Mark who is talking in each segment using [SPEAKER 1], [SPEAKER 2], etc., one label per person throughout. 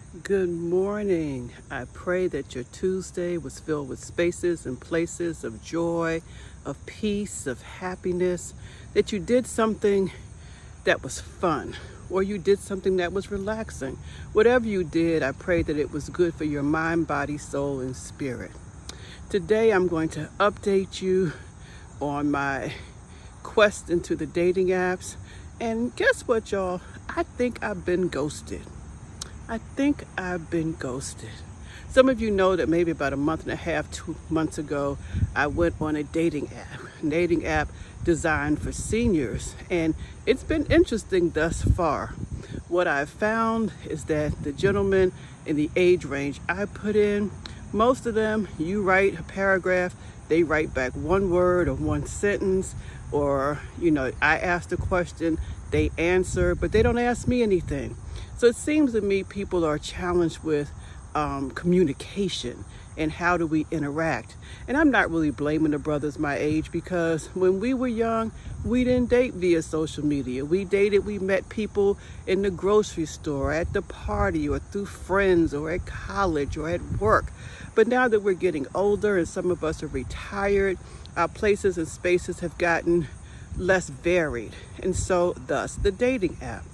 [SPEAKER 1] Good morning. I pray that your Tuesday was filled with spaces and places of joy, of peace, of happiness, that you did something that was fun, or you did something that was relaxing. Whatever you did, I pray that it was good for your mind, body, soul, and spirit. Today, I'm going to update you on my quest into the dating apps. And guess what, y'all? I think I've been ghosted. Some of you know that maybe about a month and a half, 2 months ago, I went on a dating app designed for seniors. And it's been interesting thus far. What I've found is that the gentlemen in the age range I put in, most of them, you write a paragraph, they write back one word or one sentence, or, I asked a question, they answer, but they don't ask me anything. So it seems to me people are challenged with communication and how do we interact. And I'm not really blaming the brothers my age, because when we were young, we didn't date via social media. We met people in the grocery store, at the party, or through friends, or at college, or at work. But now that we're getting older and some of us are retired, our places and spaces have gotten less varied. And so thus the dating app.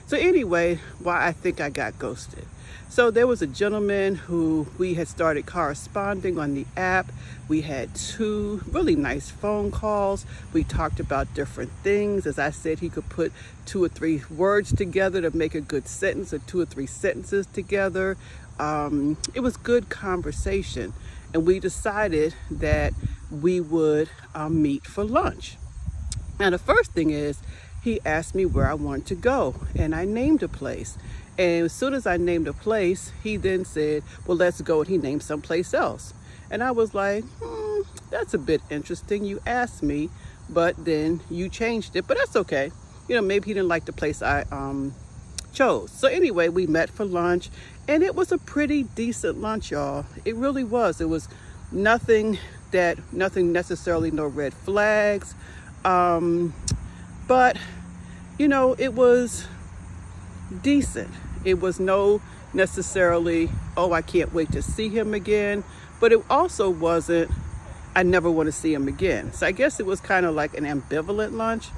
[SPEAKER 1] So anyway, why I think I got ghosted. So there was a gentleman who we had started corresponding on the app. We had 2 really nice phone calls. We talked about different things. As I said, he could put 2 or 3 words together to make a good sentence, or 2 or 3 sentences together. It was good conversation. And we decided that we would meet for lunch. Now, the first thing is, he asked me where I wanted to go, and I named a place. And as soon as I named a place, he then said, well, let's go. And he named someplace else. And I was like, that's a bit interesting. You asked me, but then you changed it. But that's okay. Maybe he didn't like the place I chose. So anyway, we met for lunch, and it was a pretty decent lunch, y'all. It really was. It was nothing necessarily, no red flags. But, it was decent. It was no necessarily, oh, I can't wait to see him again. But it also wasn't, I never want to see him again. So I guess it was kind of like an ambivalent lunch.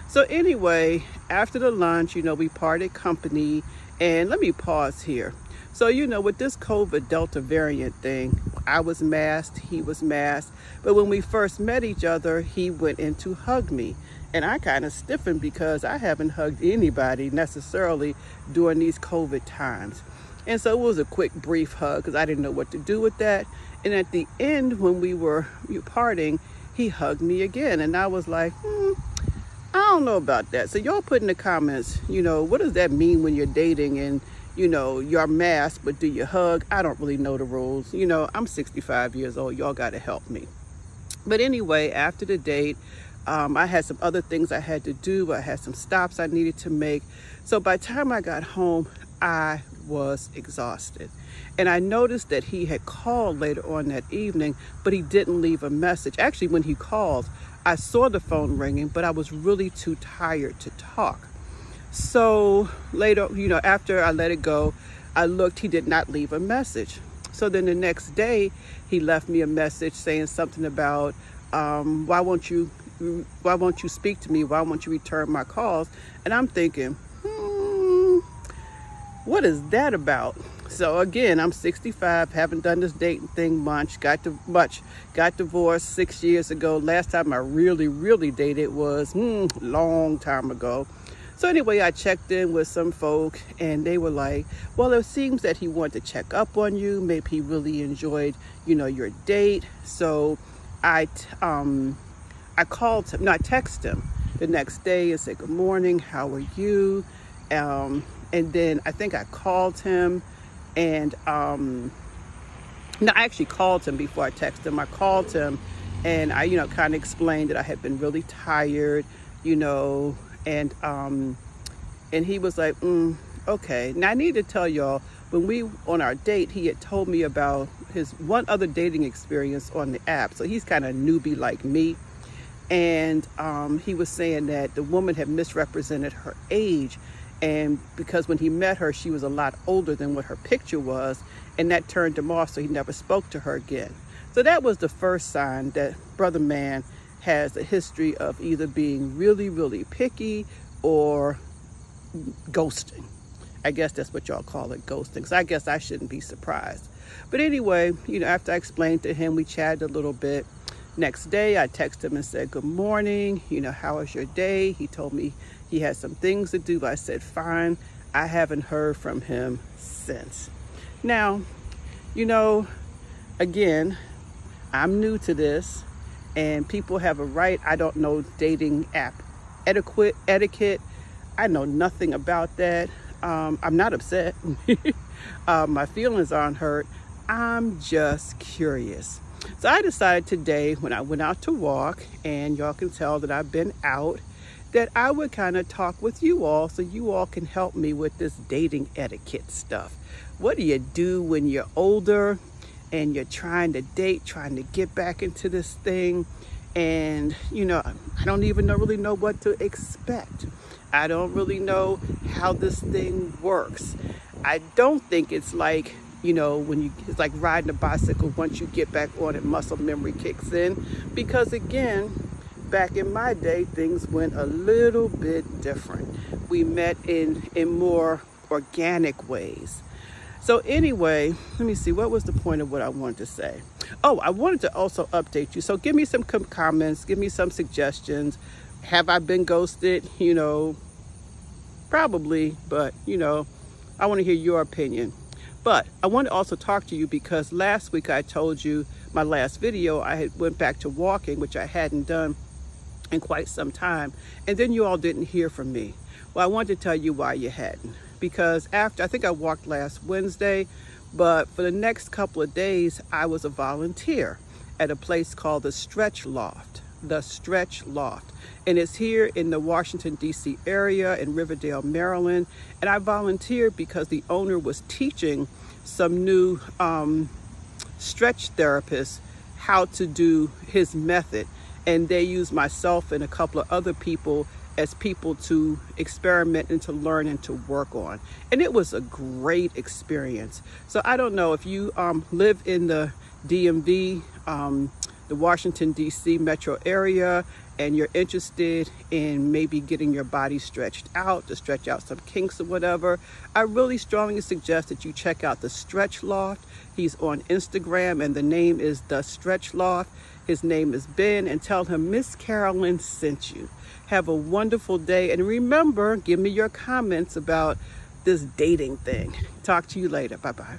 [SPEAKER 1] So anyway, after the lunch, we parted company. And let me pause here. So, with this COVID Delta variant thing, I was masked, he was masked. But when we first met each other, he went in to hug me. And I kind of stiffened because I haven't hugged anybody necessarily during these COVID times. And so it was a quick, brief hug because I didn't know what to do with that. And at the end, when we were parting, he hugged me again. And I was like, I don't know about that. So y'all put in the comments, what does that mean when you're dating and, you're masked, but do you hug? I don't really know the rules. I'm 65 years old. Y'all got to help me. But anyway, after the date, I had some other things I had to do. I had some stops I needed to make. So by the time I got home, I was exhausted. And I noticed that he had called later on that evening, but he didn't leave a message. Actually, when he called, I saw the phone ringing, but I was really too tired to talk. So later, after I let it go, I looked, he did not leave a message. So then the next day, he left me a message saying something about, why won't you speak to me? Why won't you return my calls? And I'm thinking, what is that about? So again, I'm 65, haven't done this dating thing much, got divorced 6 years ago. Last time I really dated was long time ago. So anyway, I checked in with some folk and they were like, well, it seems that he wanted to check up on you. Maybe he really enjoyed, your date. So I texted him the next day and said, good morning, how are you? And then I think I called him and, I actually called him before I texted him. I called him and I, kind of explained that I had been really tired, and he was like, okay. Now I need to tell y'all, when we on our date, he had told me about his one other dating experience on the app. So he's kind of newbie like me. And he was saying that the woman had misrepresented her age And because when he met her, she was a lot older than what her picture was, and that turned him off, so he never spoke to her again. So that was the first sign that Brother Man has a history of either being really, really picky or ghosting. I guess that's what y'all call it, ghosting. So I guess I shouldn't be surprised. But anyway, after I explained to him, we chatted a little bit. Next day, I texted him and said, good morning. How was your day? He told me he had some things to do. I said, fine. I haven't heard from him since. Now, again, I'm new to this, and people have a right. I don't know dating app etiquette. I know nothing about that. I'm not upset. My feelings aren't hurt. I'm just curious. So I decided today, when I went out to walk, and y'all can tell that I've been out, that I would kind of talk with you all so you all can help me with this dating etiquette stuff. What do you do when you're older and you're trying to date, trying to get back into this thing? And, I don't even really know what to expect. I don't really know how this thing works. I don't think it's like, it's like riding a bicycle. Once you get back on it, muscle memory kicks in. Because again, back in my day, things went a little bit different. We met in more organic ways. So anyway, let me see, what was the point of what I wanted to say? Oh, I wanted to also update you. So give me some comments, give me some suggestions. Have I been ghosted? Probably, but I want to hear your opinion. But I want to also talk to you because last week I told you, my last video, I had went back to walking, which I hadn't done in quite some time. And then you all didn't hear from me. Well, I wanted to tell you why you hadn't. Because I think I walked last Wednesday, but for the next couple of days, I was a volunteer at a place called the Stretch Loft. The Stretch Loft. And it's here in the Washington, D.C. area in Riverdale, Maryland. And I volunteered because the owner was teaching some new stretch therapists how to do his method. And they used myself and a couple of other people as people to experiment and to learn and to work on. And it was a great experience. So I don't know if you live in the DMV, the Washington, D.C. metro area, and you're interested in maybe getting your body stretched out, to stretch out some kinks or whatever, I really strongly suggest that you check out the Stretch Loft. He's on Instagram, and the name is The Stretch Loft. His name is Ben, and tell him Miss Carolyn sent you. Have a wonderful day, and remember, give me your comments about this dating thing. Talk to you later. Bye-bye.